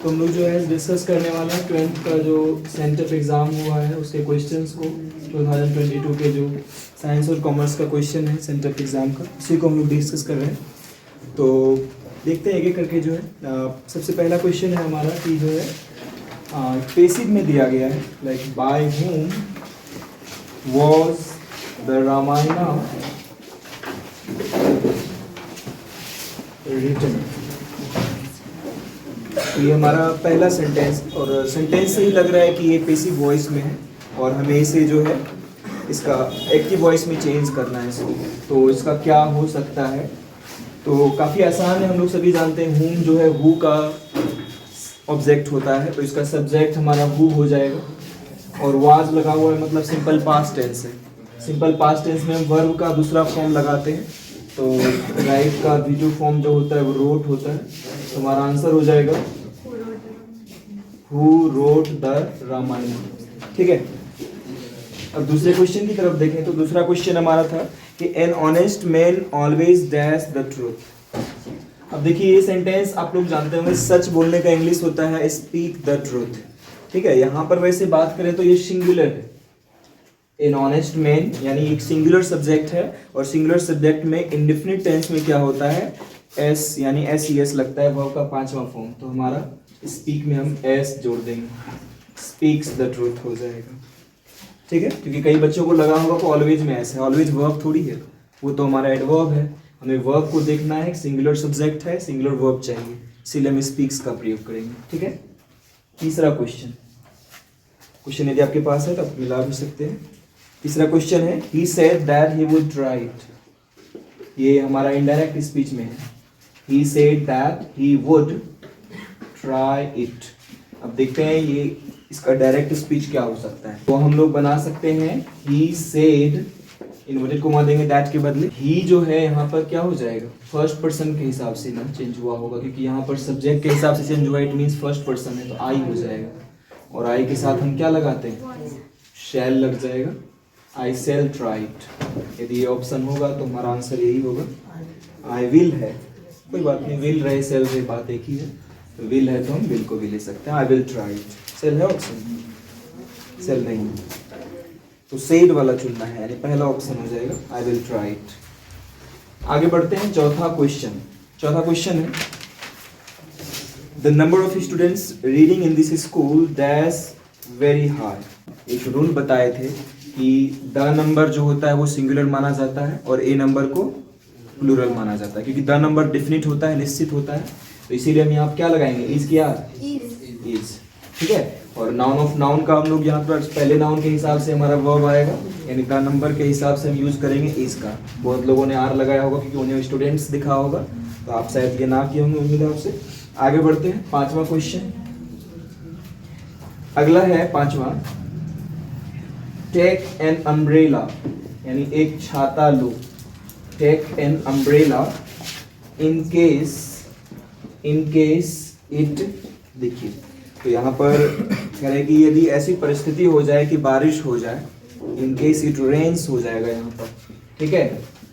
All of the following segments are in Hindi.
तो हम लोग जो है डिस्कस करने वाला है 12th का जो सेंटअप एग्ज़ाम हुआ है उसके क्वेश्चंस को 2022 के जो साइंस और कॉमर्स का क्वेश्चन है सेंटअप एग्ज़ाम का, उसी को हम लोग डिस्कस कर रहे हैं। तो देखते हैं एक एक करके जो है सबसे पहला क्वेश्चन है हमारा कि जो है पेसिव में दिया गया है, like by whom was the Ramayana written। तो ये हमारा पहला सेंटेंस, और सेंटेंस से ही लग रहा है कि ये पेसिव वॉइस में है और हमें इसे जो है इसका एक्टिव वॉइस में चेंज करना है इसको। तो इसका क्या हो सकता है, तो काफ़ी आसान है, हम लोग सभी जानते हैं whom जो है who का ऑब्जेक्ट होता है, तो इसका सब्जेक्ट हमारा who हो जाएगा और was लगा हुआ है मतलब सिंपल पास्ट टेंस है। सिंपल पास्ट टेंस में हम वर्ब का दूसरा फॉर्म लगाते हैं, तो राइट का V2 फॉर्म जो होता है वो रोट होता है, तो हमारा आंसर हो जाएगा Who wrote the रामायण। ठीक है, अब दूसरे क्वेश्चन की तरफ देखें तो दूसरा क्वेश्चन हमारा था कि an honest man always dash the truth. अब देखिए ये सेंटेंस आप लोग जानते होंगे, सच बोलने का इंग्लिश होता है स्पीक द ट्रूथ। ठीक है, यहाँ पर वैसे बात करें तो ये सिंगुलर है, एन ऑनेस्ट मैन यानी एक सिंगुलर सब्जेक्ट है, और सिंगुलर सब्जेक्ट में इंडेफिनिट टेंस में क्या होता है एस, यानी एस ई एस लगता है वर्ब का पांचवा फॉर्म, तो हमारा स्पीक में हम एस जोड़ देंगे, स्पीक्स द ट्रूथ हो जाएगा। ठीक है, क्योंकि कई बच्चों को लगा होगा कि ऑलवेज में एस है, ऑलवेज वर्ब थोड़ी है, वो तो हमारा एडवर्ब है, हमें वर्ब को देखना है, सिंगुलर सब्जेक्ट है, सिंगुलर वर्ब चाहिए, इसीलिए हम स्पीक्स का प्रयोग करेंगे। ठीक है, तीसरा क्वेश्चन यदि आपके पास है तो आप मिला भी सकते हैं। तीसरा क्वेश्चन है he said that he would try it. ये हमारा इनडायरेक्ट स्पीच में है, he said that he would try it. अब देखते हैं ये इसका डायरेक्ट स्पीच क्या हो सकता है, तो हम लोग बना सकते हैं ही सेड, इन्वर्टेड कोमा देंगे दैट के बदले, ही जो है यहाँ पर क्या हो जाएगा फर्स्ट पर्सन के हिसाब से ना चेंज हुआ होगा, क्योंकि यहाँ पर सब्जेक्ट के हिसाब से चेंज हुआ, इट मीन्स फर्स्ट पर्सन है तो आई हो जाएगा, और आई के साथ हम क्या लगाते हैं शैल लग जाएगा, आई सेल ट्राई इट। यदि ये ऑप्शन होगा तो हमारा आंसर यही होगा। आई विल है, कोई बात नहीं, विल रहे सेल रहे बात एक ही है, तो विल है तो हम विल को भी ले सकते हैं, I will try it. Sell है ऑप्शन, सेल नहीं, तो सेड वाला चुनना है, यानी पहला ऑप्शन हो जाएगा आई विल ट्राई इट। आगे बढ़ते हैं, चौथा क्वेश्चन है the number of students reading in this school dash very high. एक रूल बताए थे कि द नंबर जो होता है वो सिंगुलर माना जाता है और ए नंबर को प्लूरल माना जाता है, क्योंकि द नंबर डेफिनिट होता है, निश्चित होता है, तो इसीलिए हम यहाँ क्या लगाएंगे इज, क्या इज। ठीक है, और नाउन ऑफ नाउन का हम लोग यहाँ पर पहले नाउन के हिसाब से हमारा वर्ब आएगा, यानी द नंबर के हिसाब से हम यूज करेंगे इज का। बहुत लोगों ने आर लगाया होगा क्योंकि उन्हें स्टूडेंट्स दिखा होगा, तो आप शायद ये ना किए होंगे, उम्मीद है आपसे। आगे बढ़ते हैं, पांचवा क्वेश्चन अगला है, पांचवा टेक एन अम्ब्रेला, यानी एक छाता लो, take an umbrella in case it. देखिए तो यहाँ पर कह रहे हैं कि यदि ऐसी परिस्थिति हो जाए कि बारिश हो जाए, इन केस इट रेन्स हो जाएगा यहाँ पर। ठीक है,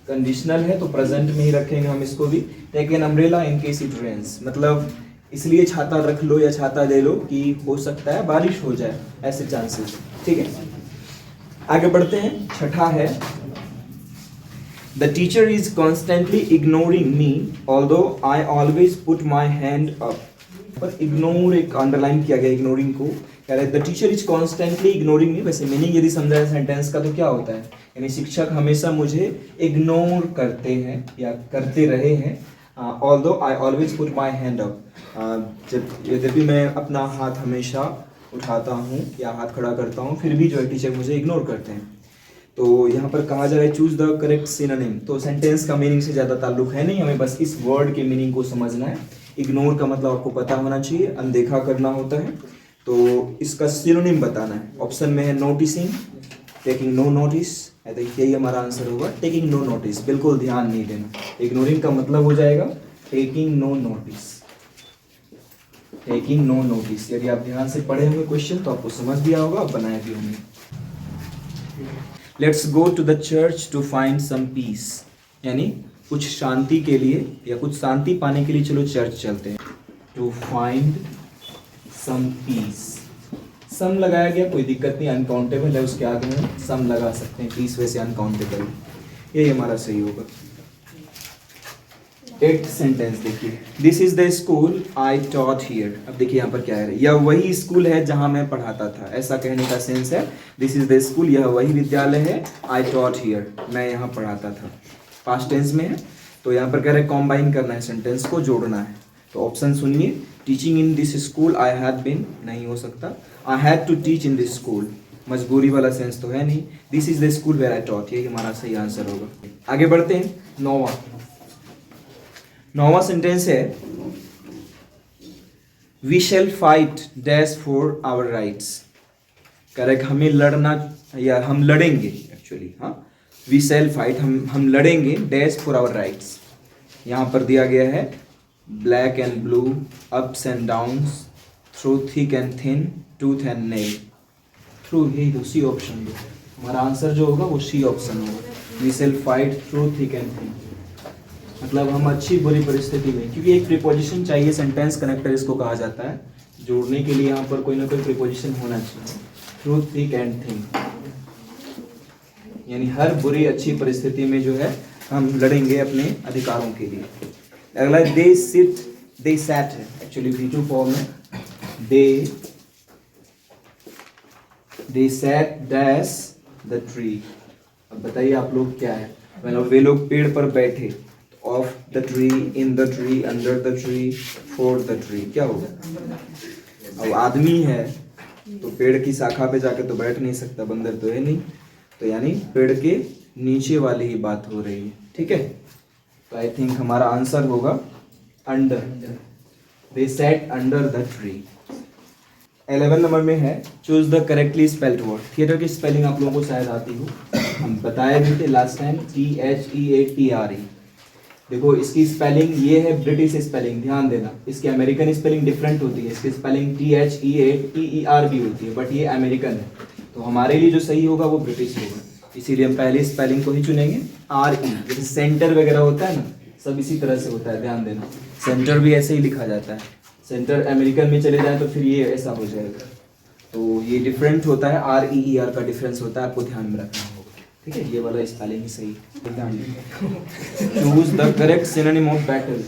कंडीशनल है तो प्रेजेंट में ही रखेंगे हम इसको भी, take an umbrella in case it rains, मतलब इसलिए छाता रख लो या छाता ले लो कि हो सकता है बारिश हो जाए, ऐसे चांसेस। ठीक है, आगे बढ़ते हैं, छठा है The teacher is constantly ignoring me although I always put my hand up। पर इग्नोर एक अंडरलाइन किया गया, इग्नोरिंग को कह रहे हैं the teacher is constantly ignoring मी। वैसे मीनिंग यदि समझाए सेंटेंस का तो क्या होता है, यानी शिक्षक हमेशा मुझे इग्नोर करते हैं या करते रहे हैं, although I always put my hand up। यद्यपि मैं अपना हाथ हमेशा उठाता हूँ या हाथ खड़ा करता हूँ, फिर भी जो है टीचर मुझे इग्नोर करते हैं। तो यहाँ पर कहा जा रहा है चूज द करेक्ट सिनोनिम, तो सेंटेंस का मीनिंग से ज़्यादा ताल्लुक है नहीं, हमें बस इस वर्ड के मीनिंग को समझना है। इग्नोर का मतलब आपको पता होना चाहिए, अनदेखा करना होता है, तो इसका सिनोनिम बताना है। ऑप्शन में है नोटिसिंग, टेकिंग नो नोटिस, यही हमारा आंसर होगा, टेकिंग नो नोटिस, बिल्कुल ध्यान नहीं देना। इग्नोरिंग का मतलब हो जाएगा taking no notice, taking no notice. यदि आप ध्यान से पढ़े होंगे क्वेश्चन तो आपको समझ भी होगा, आप बनाए भी होंगे। Let's go to the church to find some peace, यानी कुछ शांति के लिए या कुछ शांति पाने के लिए चलो चर्च चलते हैं। To find some peace. सम लगाया गया, कोई दिक्कत नहीं, अनकाउंटेबल है, उसके आगे हम सम लगा सकते हैं, पीस वैसे अनकाउंटेबल, यही हमारा सही होगा। 8th सेंटेंस देखिए, this is the school I taught here. अब देखिए यहाँ पर क्या है, यह वही स्कूल है जहाँ मैं पढ़ाता था, ऐसा कहने का सेंस है। दिस इज द स्कूल, यह वही विद्यालय है, आई टॉट हियर, मैं यहाँ पढ़ाता था, पास्ट टेंस में है। तो यहाँ पर कह रहे कॉम्बाइन करना है, सेंटेंस को जोड़ना है। तो ऑप्शन सुनिए, teaching in this school I had been, नहीं हो सकता। I had to teach in this school, मजबूरी वाला सेंस तो है नहीं। This is the school where I taught, यही हमारा सही आंसर होगा। आगे बढ़ते हैं, 9वां सेंटेंस है, we shall fight dash for our rights. Correct, हमें लड़ना या हम लड़ेंगे एक्चुअली, हाँ, वी शैल फाइट, हम लड़ेंगे डैश फॉर आवर राइट्स। यहाँ पर दिया गया है black and blue, ups and downs, through thick and thin, tooth and nail. Through, यही तो सी ऑप्शन दो, हमारा आंसर जो होगा वो सी ऑप्शन होगा। We shall fight through thick and thin, मतलब हम अच्छी बुरी परिस्थिति में, क्योंकि एक प्रीपोजिशन चाहिए, सेंटेंस कनेक्टर इसको कहा जाता है, जोड़ने के लिए यहाँ पर कोई ना कोई प्रीपोजिशन होना चाहिए। थ्रू थिक एंड थिन, यानी हर बुरी अच्छी परिस्थिति में जो है हम लड़ेंगे अपने अधिकारों के लिए। अगला दे सिट, दे सैट है एक्चुअली V2 फॉर्म में, दे सैट डैश द ट्री। अब बताइए आप लोग क्या है, मतलब वे लोग पेड़ पर बैठे, of the tree, in the tree, under the tree, for the tree, क्या होगा। अब आदमी है तो पेड़ की शाखा पे जाके तो बैठ नहीं सकता, बंदर तो है नहीं, तो यानी पेड़ के नीचे वाली ही बात हो रही है, ठीक है। तो आई थिंक हमारा आंसर होगा under, they sat under the tree. 11 number में है, choose the correctly spelled word. Theatre की स्पेलिंग आप लोगों को शायद आती हो, हम बताए भी थे लास्ट टाइम, THEATRE। देखो इसकी स्पेलिंग ये है ब्रिटिश स्पेलिंग, ध्यान देना, इसकी अमेरिकन स्पेलिंग डिफरेंट होती है, इसकी स्पेलिंग THEATER भी होती है, बट ये अमेरिकन है, तो हमारे लिए जो सही होगा वो ब्रिटिश होगा, इसीलिए हम पहले स्पेलिंग को ही चुनेंगे। RE, जैसे सेंटर वगैरह होता है ना, सब इसी तरह से होता है, ध्यान देना, सेंटर भी ऐसे ही लिखा जाता है, सेंटर अमेरिकन में चले जाए तो फिर ये ऐसा हो जाएगा, तो ये डिफरेंट होता है, REER का डिफरेंस होता है, आपको ध्यान में रखना होगा, ठीक है। ये वाला स्पेलिंग ही सही, choose the correct synonym of battle.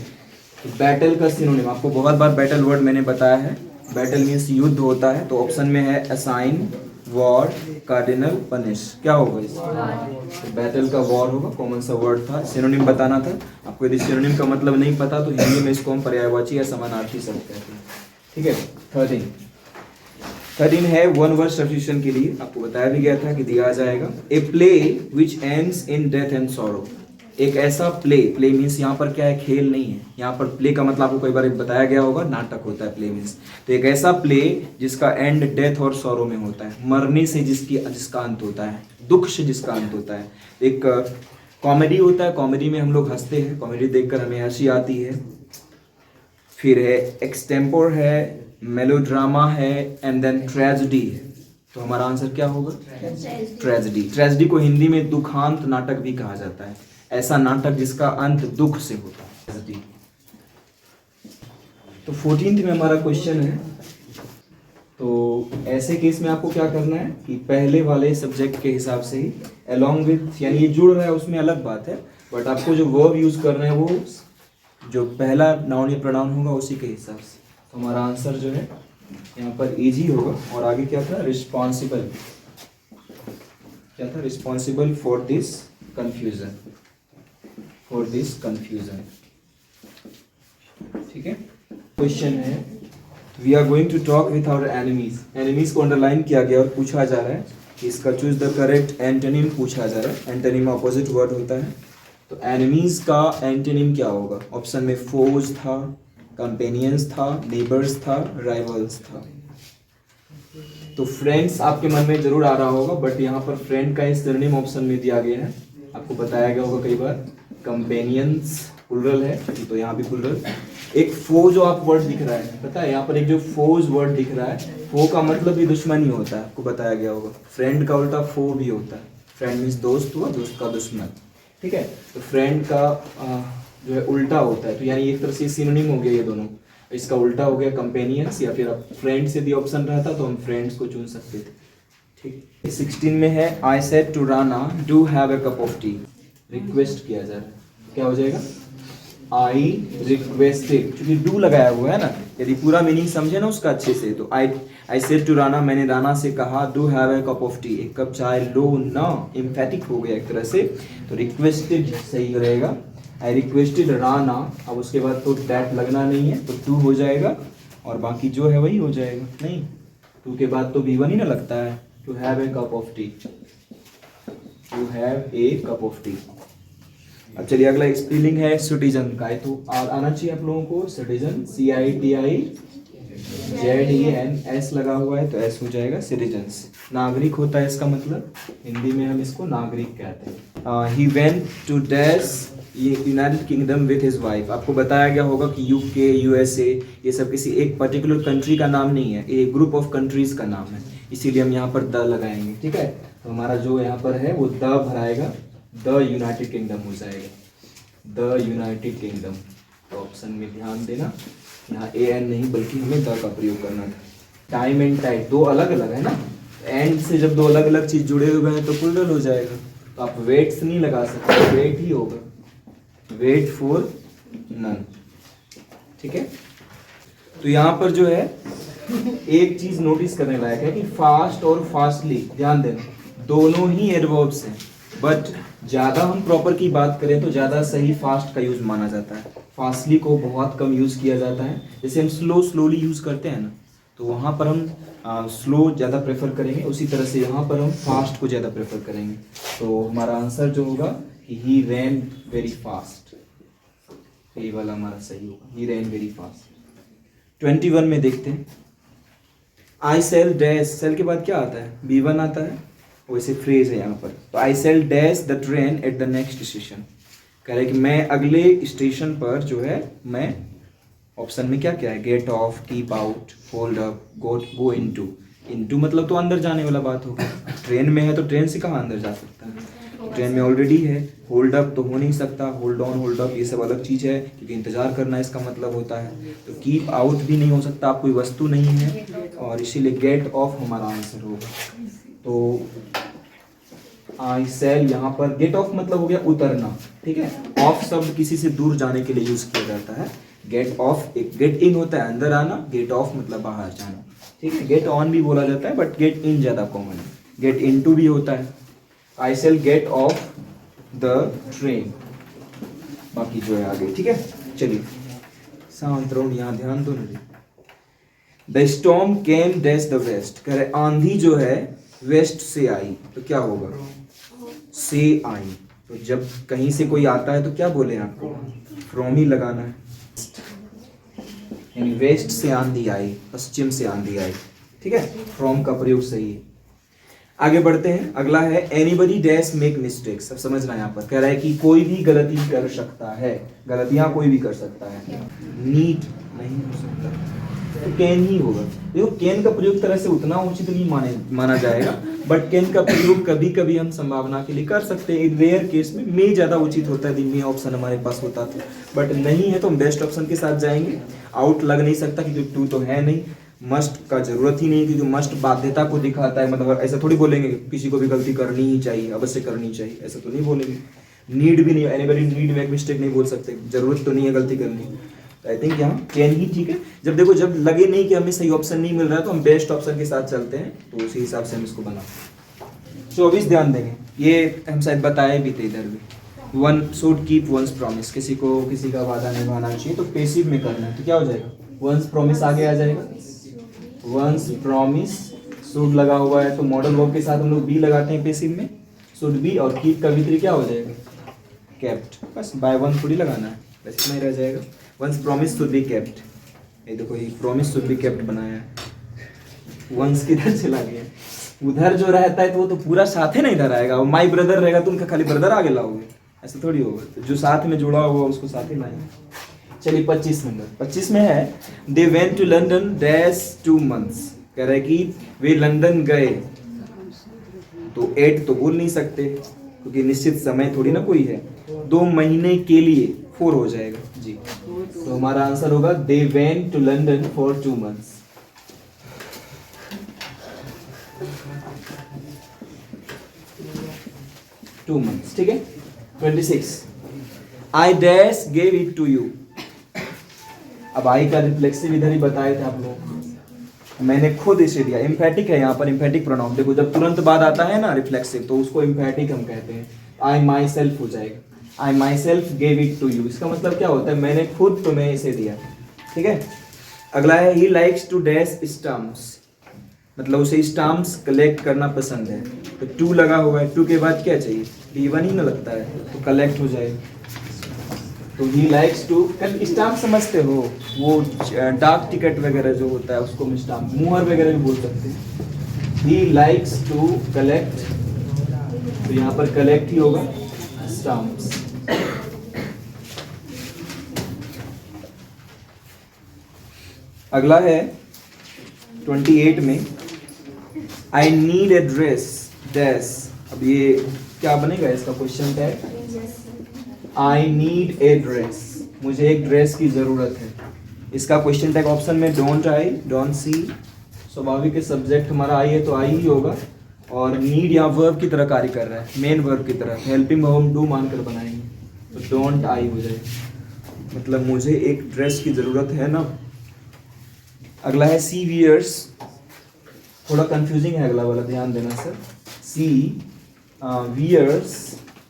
Battle का सिनोनिम, आपको बहुत बार बैटल वर्ड मैंने बताया है, बैटल मीन्स युद्ध होता है, तो ऑप्शन में है असाइन, वॉर, कार्डिनल, पनिश, क्या होगा इसमें, तो बैटल का वॉर होगा, कॉमन सा वर्ड था, सिनोनिम बताना था आपको। यदि सिनोनिम का मतलब नहीं पता तो हिंदी में इसको हम पर्यायवाची या समानार्थी शब्द कहते हैं, ठीक है। 13 है वन वर्ड सब्स्टिट्यूशन के लिए, आपको बताया भी गया था कि दिया जाएगा, a play which ends in death and sorrow. एक ऐसा प्ले, प्ले मीन्स यहाँ पर क्या है, खेल नहीं है, यहाँ पर प्ले का मतलब आपको कई बार बताया गया होगा, नाटक होता है प्ले मीन्स। तो एक ऐसा प्ले जिसका एंड डेथ और सॉरो में होता है, मरने से जिसका अंत होता है, दुख से जिसका अंत होता है। एक कॉमेडी होता है, कॉमेडी में हम लोग हंसते हैं, कॉमेडी देखकर हमें हंसी आती है। फिर है एक्सटेम्पोर है, मेलोड्रामा है, एंड देन ट्रेजेडी है। तो हमारा आंसर क्या होगा, ट्रेजेडी। ट्रेजेडी को हिंदी में दुखांत नाटक भी कहा जाता है, ऐसा नाटक जिसका अंत दुख से होता है, ट्रेजेडी। तो 14th में हमारा क्वेश्चन है, तो ऐसे केस में आपको क्या करना है कि पहले वाले सब्जेक्ट के हिसाब से ही अलॉन्ग विथ, यानी ये जुड़ रहा है उसमें अलग बात है, बट आपको जो वर्ब यूज करना है वो जो पहला नाउन या प्रोनाउन होगा उसी के हिसाब से। तो हमारा आंसर जो है यहाँ पर इजी होगा। और आगे क्या था, रिस्पॉन्सिबल, क्या था, responsible for this confusion, for this confusion, ठीक है। क्वेश्चन है, we are going to talk with our enemies. Enemies को अंडरलाइन किया गया और पूछा जा रहा है कि इसका चूज द करेक्ट एंटोनिम पूछा जा रहा है। एंटोनिम अपोजिट वर्ड होता है, तो एनिमीज का एंटोनिम क्या होगा। ऑप्शन में फोज था, कंपेनियंस था, नेबर्स था, राइवल्स था। तो फ्रेंड्स आपके मन में जरूर आ रहा होगा, बट यहाँ पर फ्रेंड का सिनोनिम ऑप्शन में दिया गया है, आपको बताया गया होगा कई बार। कंपेनियंस प्लुरल है, तो यहाँ भी प्लुरल। एक फो जो आप वर्ड दिख रहा है, पता है यहाँ पर एक जो फोज वर्ड दिख रहा है, फो का मतलब भी दुश्मन ही होता है, आपको बताया गया होगा। फ्रेंड का उल्टा फो भी होता है, फ्रेंड मीन्स दोस्त हुआ, दोस्त का दुश्मन, ठीक है। तो फ्रेंड का जो है उल्टा होता है, तो यानी एक तरह से सिनोनिम हो गया ये दोनों। इसका उल्टा हो गया कंपेनियंस, या फिर अब फ्रेंड्स यदि ऑप्शन रहता तो हम फ्रेंड्स को चुन सकते थे। ठीक, 16 में है I said to Rana do have a cup of tea. Request किया जा रहा है, क्या हो जाएगा? आई रिक्वेस्टेड, क्योंकि डू लगाया हुआ है ना, यदि पूरा मीनिंग समझे ना उसका अच्छे से तो आई सेड टू राना, मैंने राना से कहा do have a cup of T, एक कप चाय लो ना, एम्फेटिक हो गया एक तरह से, तो रिक्वेस्टेड सही रहेगा। आई रिक्वेस्टेड राना, अब उसके बाद तो दैट लगना नहीं है तो टू हो जाएगा, और बाकी जो है वही हो जाएगा। नहीं, टू के बाद तो V1 ही ना लगता है। To have a cup of tea, to have a cup of tea. अब चलिए अगला स्पेलिंग है सिटीजन का, है तो आना चाहिए आप लोगों को। सिटीजन CITIZEN लगा हुआ है तो S हो जाएगा। सिटीजन्स नागरिक होता है, इसका मतलब हिंदी में हम इसको नागरिक कहते हैं। He went to dash United Kingdom with his wife. आपको बताया गया होगा कि UK, USA ये सब किसी एक पर्टिकुलर कंट्री का नाम नहीं है, ये ग्रुप ऑफ कंट्रीज का नाम है, इसीलिए हम यहाँ पर द लगाएंगे। ठीक है, तो हमारा जो यहाँ पर है वो द भराएगा, द यूनाइटेड किंगडम हो जाएगा, द यूनाइटेड किंगडम। तो ऑप्शन में ध्यान देना, यहाँ AN नहीं बल्कि हमें द का प्रयोग करना था। टाइम एंड टाइड दो अलग अलग है ना, एंड से जब दो अलग अलग चीज जुड़े हुए हैं तो प्लूरल हो जाएगा, तो आप वेट्स नहीं लगा सकते, वेट ही होगा, वेट फॉर नन। ठीक है, तो यहाँ पर जो है एक चीज नोटिस करने लायक है कि फास्ट और फास्टली, ध्यान देना, दोनों ही एडवर्ब्स हैं, बट ज़्यादा हम प्रॉपर की बात करें तो ज़्यादा सही फास्ट का यूज़ माना जाता है, फास्टली को बहुत कम यूज़ किया जाता है। जैसे हम स्लोली यूज़ करते हैं ना, तो वहाँ पर हम स्लो ज़्यादा प्रेफर करेंगे, उसी तरह से यहाँ पर हम फास्ट को ज़्यादा प्रेफर करेंगे। तो हमारा आंसर जो होगा कि ही रैन वेरी फास्ट, यही वाला हमारा सही होगा, ही रैन वेरी फास्ट। 21 में देखते हैं, आई सेल डैश, सेल के बाद क्या आता है? B1 आता है, वैसे फ्रेज है यहाँ पर। तो I shall dash the train at the next station, कह रहे कि मैं अगले स्टेशन पर जो है, मैं ऑप्शन में क्या क्या है? Get off, keep out, hold up, go into. Into मतलब तो अंदर जाने वाला बात होगा, ट्रेन में है तो ट्रेन से कहाँ अंदर जा सकता है, ट्रेन में ऑलरेडी है। होल्ड अप तो हो नहीं सकता, होल्ड ऑन, होल्ड अप ये सब अलग चीज़ है, क्योंकि इंतजार करना इसका मतलब होता है। तो कीप आउट भी नहीं हो सकता, आप कोई वस्तु नहीं है, और इसीलिए गेट ऑफ हमारा आंसर होगा। तो आई सेल यहाँ पर गेट ऑफ मतलब हो गया उतरना। ठीक है, ऑफ शब्द किसी से दूर जाने के लिए यूज किया जाता है। गेट ऑफ, एक गेट इन होता है अंदर आना, गेट ऑफ मतलब बाहर जाना। ठीक है, गेट ऑन भी बोला जाता है बट गेट इन ज्यादा कॉमन है, गेट इनटू भी होता है। I shall get off the train, बाकी जो है आगे। ठीक है, चलिए शांत रहो, यहाँ ध्यान दो ना। The storm came dash the west, कह रहे आंधी जो है वेस्ट से आई, तो क्या होगा? से आई। तो जब कहीं से कोई आता है तो क्या बोले आपको? फ्रॉम ही लगाना है, यानी वेस्ट से आंधी आई, पश्चिम से आंधी आई। ठीक है, फ्रॉम का प्रयोग सही है। आगे बढ़ते हैं, अगला है एनीबडी डैश मेक मिस्टेक्स। अब समझना है यहाँ पर, कह रहा है कि कोई भी गलती कर सकता है, गलतियां कोई भी कर सकता है, नीड नहीं हो सकता, तो कैन ही होगा। देखो कैन का प्रयोग तरह से उतना उचित नहीं माना जाएगा, बट कैन का प्रयोग कभी कभी हम संभावना के लिए कर सकते हैं। रेयर केस में मे ज्यादा उचित होता है, में ऑप्शन हमारे पास होता था, बट नहीं है तो हम बेस्ट ऑप्शन के साथ जाएंगे। आउट लग नहीं सकता क्योंकि टू तो है नहीं, मस्ट का जरूरत ही नहीं क्योंकि मस्ट बाध्यता को दिखाता है, मतलब ऐसा थोड़ी बोलेंगे किसी को भी गलती करनी ही चाहिए, अवश्य करनी चाहिए, ऐसा तो नहीं बोलेंगे। नीड भी नहीं, एनीबडी नीड मेक मिस्टेक नहीं बोल सकते, जरूरत तो नहीं है गलती करनी। आई थिंक यहाँ कैन ही ठीक है। जब देखो जब लगे नहीं कि हमें सही ऑप्शन नहीं मिल रहा है तो हम बेस्ट ऑप्शन के साथ चलते हैं, तो उसी हिसाब से हम इसको बनाते हैं। 24 ध्यान देंगे, ये हम शायद बताए भी थे इधर भी। One should keep once promise, किसी को किसी का वादा निभाना चाहिए तो पेसिव में करना है, तो क्या हो जाएगा? वंस प्रॉमिस आगे आ जाएगा। वंस प्रॉमिस, शुड लगा हुआ है तो मॉडल वर्ब के साथ हम लोग बी लगाते हैं पेसिव में, शुड बी, और कीप का वितरी क्या हो जाएगा? केप्ट। बस बाय वन थोड़ी लगाना है, बस इतना ही रह जाएगा। Once promise should be kept, ये देखो ये प्रॉमिस शुड बी केप्ट बनाया है। वंस किधर चला गया? उधर जो रहता है तो वो तो पूरा साथ ही नहीं इधर आएगा। माई ब्रदर रहेगा तो उनका खाली ब्रदर आगे लाओगे, ऐसा थोड़ी होगा। तो जो साथ में जुड़ा हुआ उसको साथ ही लाएंगे। चलिए 25 नंबर, 25 में है they went to London dash 2 months, कह रहे कि वे लंदन गए, तो 8 तो बोल नहीं सकते क्योंकि निश्चित समय थोड़ी ना कोई है। 2 महीने के लिए 4 हो जाएगा जी। तो हमारा आंसर होगा they went to London for 2 months। ठीक है। 26 I dash gave it to you. अब आई का रिफ्लेक्सिव इधर ही बताए थे आप लोगों को, मैंने खुद इसे दिया। एम्फेटिक है यहाँ पर, एम्फेटिक प्रोनाउन। देखो जब तुरंत बाद आता है ना रिफ्लेक्सिव, तो उसको एम्फेटिक हम कहते हैं। आई माई सेल्फ हो जाएगा, I myself gave it to you. इसका मतलब क्या होता है, मैंने खुद तुम्हें इसे दिया। ठीक है। अगला है he likes to dash stamps, मतलब उसे स्टाम्प्स कलेक्ट करना पसंद है। तो टू लगा हुआ है, टू के बाद क्या चाहिए, D1 ही ना लगता है, तो कलेक्ट हो जाएगा। तो ही लाइक्स टू, स्टाम्प समझते हो, वो डाक टिकट वगैरह जो होता है उसको हम स्टाम्प, मुहर वगैरह भी बोल सकते हैं। ही लाइक्स टू कलेक्ट, तो यहाँ पर कलेक्ट ही होगा स्टाम्प्स। अगला है 28 में I need a dress dash. अब ये क्या बनेगा इसका question tag, I need a dress, मुझे एक ड्रेस की जरूरत है। इसका क्वेश्चन टैग ऑप्शन में डोंट आई, डोंट सी। स्वाभाविक है, सब्जेक्ट हमारा आई है तो आई ही होगा, और नीड या वर्ब की तरह कार्य कर रहा है, मेन वर्ब की तरह, हेल्पिंग वर्ब हम डू मानकर बनाएंगे, तो डोंट आई हो जाएगा, मतलब मुझे एक ड्रेस की जरूरत है ना। अगला है सी वियर्स, थोड़ा कंफ्यूजिंग है अगला वाला, ध्यान देना सर। सी वियर्स,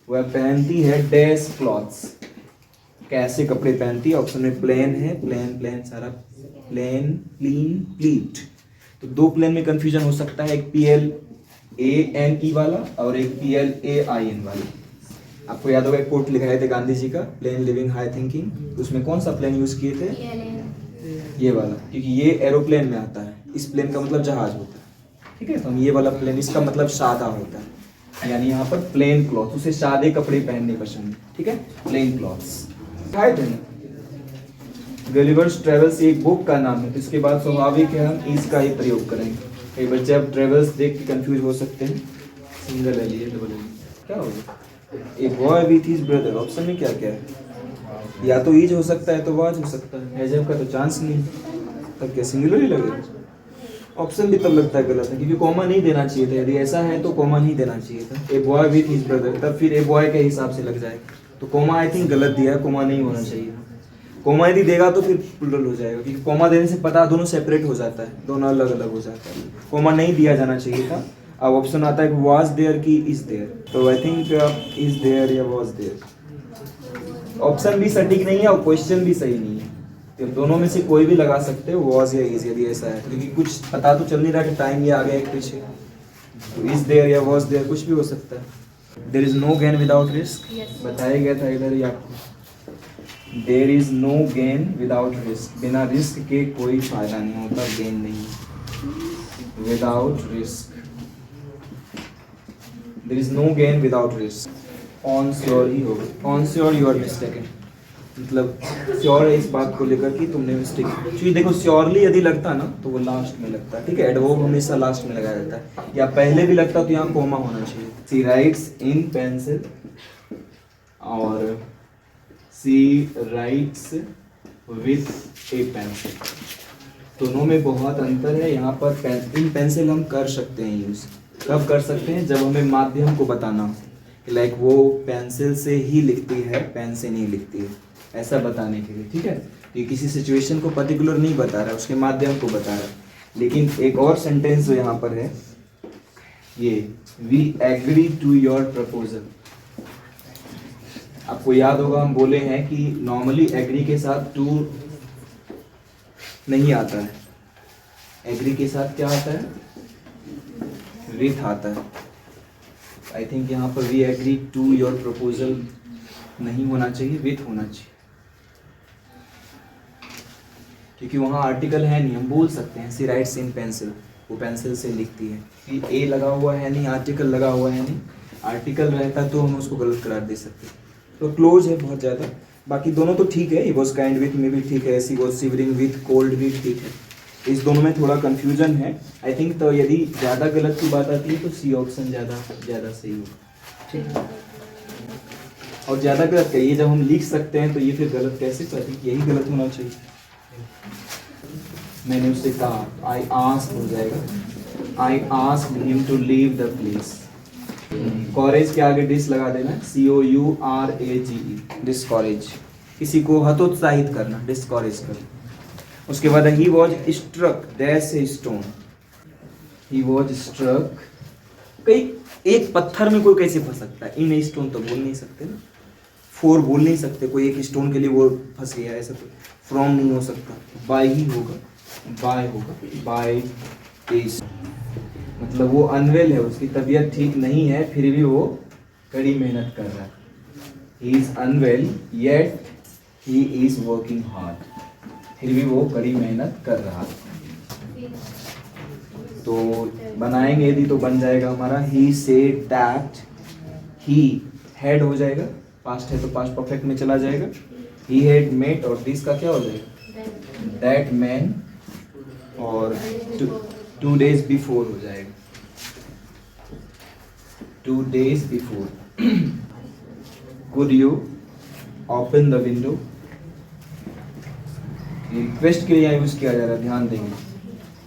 वह पहनती है डैश क्लॉथ्स, कैसे कपड़े पहनती है। ऑप्शन में प्लेन है, प्लेन प्लेन सारा प्लेन, क्लीन, प्लीट। तो दो प्लेन में कंफ्यूजन हो सकता है, एक PLANE वाला और एक PLAIN वाला। आपको याद होगा एक कोट लिखाए थे गांधी जी का, प्लेन लिविंग हाई थिंकिंग, उसमें कौन सा प्लेन यूज किए थे, ये वाला, क्योंकि ये एरोप्लेन में आता है, इस प्लेन का मतलब जहाज होता है। ठीक है, तो हम ये वाला प्लेन, इसका मतलब सादा होता है, यानी यहाँ पर प्लेन क्लॉथ, उसे सादे कपड़े पहनने पसंद है। ठीक है, प्लेन क्लॉथ्स। गलिवर्स ट्रेवल्स एक बुक का नाम है, तो इसके बाद स्वाभाविक है हम इसका ही प्रयोग करेंगे। कई बच्चे अब ट्रेवल्स देख के कंफ्यूज हो सकते हैं, सिंगल है लिए डबल है, क्या होगा, a boy with his brother. Option में क्या क्या है, या तो ईज हो सकता है तो वाज हो सकता है, हैजब का तो चांस नहीं, तब क्या सिंगुलर ही लगेगा। ऑप्शन भी तब लगता है गलत है, क्योंकि कॉमा नहीं देना चाहिए था, यदि ऐसा है तो कॉमा नहीं देना चाहिए था। A boy with his brother, तब फिर ए बॉय के हिसाब से लग जाएगा, तो कॉमा आई थिंक गलत दिया है, कॉमा नहीं होना चाहिए। कॉमा यदि देगा तो फिर प्लुरल हो जाएगा, क्योंकि कॉमा देने से पता दोनों सेपरेट हो जाता है, दोनों अलग अलग हो जाता है। कॉमा नहीं दिया जाना चाहिए था। अब ऑप्शन आता है वाज देयर की इज देयर, तो आई थिंक इज देयर या वाज देयर। ऑप्शन भी सटीक नहीं है और क्वेश्चन भी सही नहीं है, तो दोनों में से कोई भी लगा सकते हो, वाज या इज, यदि ऐसा है, क्योंकि कुछ पता तो चल नहीं रहा कि टाइम ये आ गया एक पीछे, तो इज देयर या वाज देयर कुछ भी हो सकता है। There is no gain without risk, बताया गया था इधर ही आपको। There is no gain without risk, बिना रिस्क के कोई फायदा नहीं होता, गेन नहीं। Without risk, there is no gain without risk. Unsure ही होगा, unsure you are mistaken, मतलब श्योर है इस बात को लेकर कि तुमने मिस्टेक। क्योंकि देखो श्योरली यदि लगता ना तो वो लास्ट में लगता है, ठीक है, एडवर्ब हमेशा लास्ट में लगाया जाता है, या पहले भी लगता तो यहाँ कोमा होना चाहिए। सी राइट्स इन पेंसिल और सी राइट्स विथ ए पेंसिल, दोनों में बहुत अंतर है। यहाँ पर इन पेंसिल हम कर सकते हैं यूज, कब कर सकते हैं, जब हमें माध्यम को बताना हो, लाइक वो पेंसिल से ही लिखती है, पेन से नहीं लिखती है, ऐसा बताने के लिए। ठीक है, ये किसी सिचुएशन को पर्टिकुलर नहीं बता रहा है, उसके माध्यम को बता रहा है। लेकिन एक और सेंटेंस जो यहाँ पर है, ये we agree to your proposal. आपको याद होगा हम बोले हैं कि नॉर्मली एग्री के साथ टू नहीं आता है, एग्री के साथ क्या आता है, विथ आता है। आई थिंक यहाँ पर we agree to your proposal नहीं होना चाहिए, विथ होना चाहिए, क्योंकि वहाँ आर्टिकल है नहीं, हम बोल सकते हैं सी राइट्स इन पेंसिल, वो पेंसिल से लिखती है, कि ए लगा हुआ है नहीं, आर्टिकल लगा हुआ है नहीं, आर्टिकल रहता तो हम उसको गलत करार दे सकते, तो क्लोज है बहुत ज़्यादा। बाकी दोनों तो ठीक है, ही वॉज काइंड विथ में भी ठीक है, सी वॉज शिवरिंग विथ कोल्ड भी ठीक है, इस दोनों में थोड़ा कन्फ्यूजन है आई थिंक। तो यदि ज़्यादा गलत की बात आती है तो सी ऑप्शन ज़्यादा सही होगा। ठीक है, और ज़्यादा गलत क्या, ये जब हम लिख सकते हैं तो ये फिर गलत कैसे कर दी, यही गलत होना चाहिए। मैंने उससे कहा, आई आस्क्ड हो जाएगा, I asked him to leave the place. Courage के आगे डिस लगा देना, COURAGE, डिस्कॉरेज, किसी को हतोत्साहित करना, डिस्कॉरेज करना। उसके बाद he was struck dash a stone, he was struck, कई एक पत्थर में कोई कैसे फंस सकता है, इन ए स्टोन तो बोल नहीं सकते ना, फोर बोल नहीं सकते, कोई एक स्टोन के लिए वो फंस गया, ऐसा तो फ्रॉम नहीं हो सकता, बाय ही होगा, बाय होगा, बाय इज, मतलब वो अनवेल है, उसकी तबीयत ठीक नहीं है, फिर भी वो कड़ी मेहनत कर रहा है। He is unwell yet he is working hard, फिर भी वो कड़ी मेहनत कर रहा है। तो बनाएंगे यदि तो बन जाएगा हमारा he said that, he had हो जाएगा, पास्ट है तो पास्ट परफेक्ट में चला जाएगा, ही हैड मेट, और दिस का क्या हो जाएगा, दैट मैन, और 2 days बिफोर हो जाएगा, 2 days before. Could you open the window, request के लिए यहाँ यूज किया जा रहा है, ध्यान देंगे।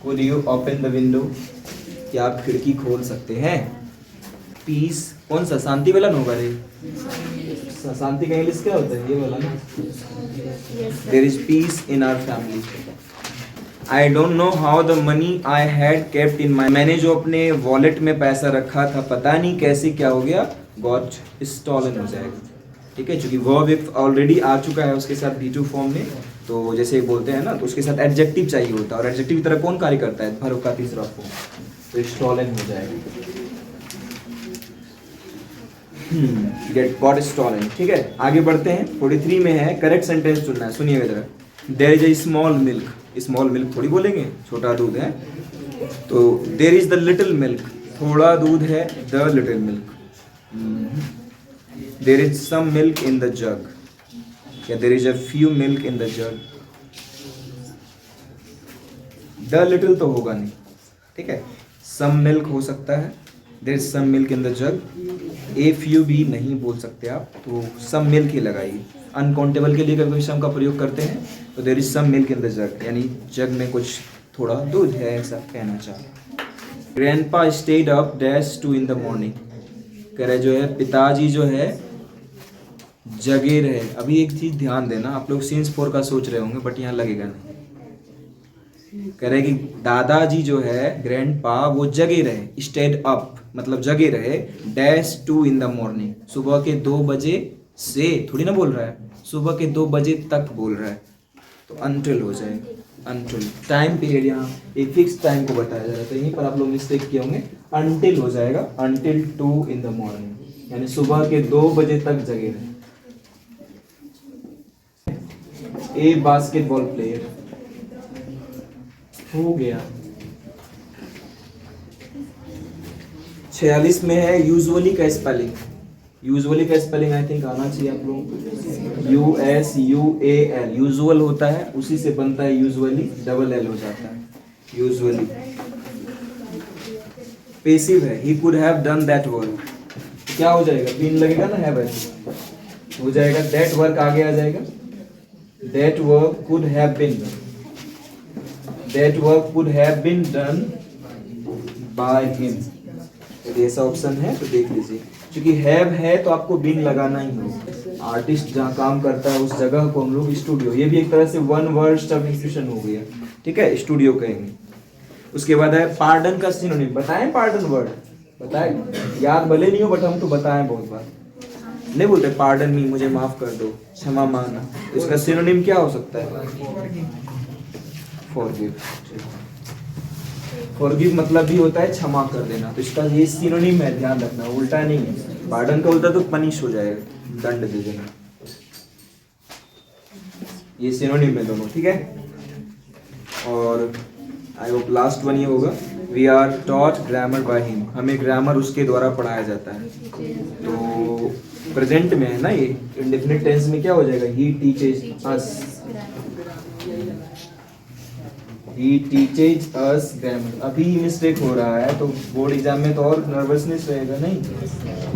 Could you open the window, क्या आप खिड़की खोल सकते हैं। पीस कौन सा, शांति वाला होगा रे, शांति का इंग्लिश क्या होता है, ये वाला ना, there is peace in our family. I don't know how the money I had kept in my, मैंने जो अपने वॉलेट में पैसा रखा था पता नहीं कैसे क्या हो गया, गॉट स्टॉलन हो जाएगा। ठीक है, चूंकि वर्ब एक ऑलरेडी आ चुका है उसके साथ V2 फॉर्म में, तो जैसे बोलते हैं ना, तो उसके साथ एडजेक्टिव चाहिए होता है, और एडजेक्टिव की तरह कौन कार्य करता है, वर्ब का तीसरा फॉर्म, तो स्टॉलन हो जाएगा। Get got stolen. ठीक है, आगे बढ़ते हैं। 43 में है, करेक्ट सेंटेंस चुनना है, सुनिएगा जरा। There is a small milk, small milk थोड़ी बोलेंगे, छोटा दूध है, तो there is the little milk, थोड़ा दूध है, the little milk. There is some milk in the jug, या there is a few milk in the jug. The little तो होगा नहीं, ठीक है, सम मिल्क हो सकता है, there is some milk in the jug. A few भी नहीं बोल सकते आप, तो सम मिल्क ही लगाइए। अनकाउंटेबल के लिए कभी सम का प्रयोग करते हैं, तो there is some milk in the jug, यानी जग में कुछ थोड़ा दूध है, ऐसा कहना चाहते। Grandpa stayed up dash 2 in the morning, कह रहे जो है पिताजी जो है जगे रहे। अभी एक चीज ध्यान देना, आप लोग सीन्स 4 का सोच रहे होंगे, बट यहाँ लगेगा नहीं। कह रहे कि दादाजी जो है ग्रैंडपा वो जगे रहे, स्टेड अप मतलब जगे रहे, डैश 2 in the morning, सुबह के 2 बजे से थोड़ी ना बोल रहा है, सुबह के 2 बजे तक बोल रहा है, तो अनटिल हो जाएगा। अनटिल टाइम पीरियड, यहाँ एक फिक्स टाइम को बताया जा रहा है, तो यहीं पर आप लोग मिस्टेक किए होंगे, अनटिल हो जाएगा, अनटिल 2 in the morning, यानी सुबह के 2 बजे तक जगे रहे। ए बास्केटबॉल प्लेयर हो गया। 46 में है यूजुअली का स्पेलिंग, यूजुअली का स्पेलिंग आई थिंक आना चाहिए आप लोगों को, USUAL, यूजुअल होता है, उसी से बनता है यूजुअली, डबल L हो जाता है, यूजुअली। पेसिव है, he could have done that work, क्या हो जाएगा, बीन लगेगा ना, हैव हो जाएगा, दैट वर्क आगे आ जाएगा, that work could have been, that work could have been done by him. यदि ऐसा ऑप्शन है तो देख लीजिए, क्योंकि हैव है तो आपको बीन लगाना ही होगा। आर्टिस्ट जहाँ काम करता है उस जगह को हम लोग स्टूडियो, ये भी एक तरह से वन वर्ड सब्स्टिट्यूशन हो गया, ठीक है, स्टूडियो कहेंगे। उसके बाद है पार्डन का सिनोनिम, बताएं पार्डन वर्ड, बताएं, याद भले नहीं हो बट हम तो बताएं बहुत बार, नहीं बोलते पार्डन मी, मुझे माफ कर दो, क्षमा मांगना, तो इसका सिनोनिम क्या हो सकता है, फॉरगिव। फॉरगिव मतलब भी होता है क्षमा कर देना, तो इसका ये सिनोनिम है, ध्यान रखना, उल्टा नहीं है। पार्डन का उल्टा तो पनिश हो जाएगा, दंड दे देना, ये सिनोनिम है दोनों, ठीक है। और आई होप लास्ट वन ये होगा, we are taught grammar by him, हमें ग्रामर उसके द्वारा पढ़ाया जाता है। तो प्रेजेंट में है ना ये, इंडेफिनिट टेंस में क्या हो जाएगा, he teaches us, he teaches us grammar। अभी मिस्टेक हो रहा है तो बोर्ड एग्जाम में तो और नर्वसनेस रहेगा, नहीं,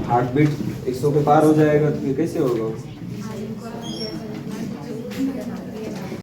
हार्ट बीट 100 के पार हो जाएगा तो ये कैसे होगा?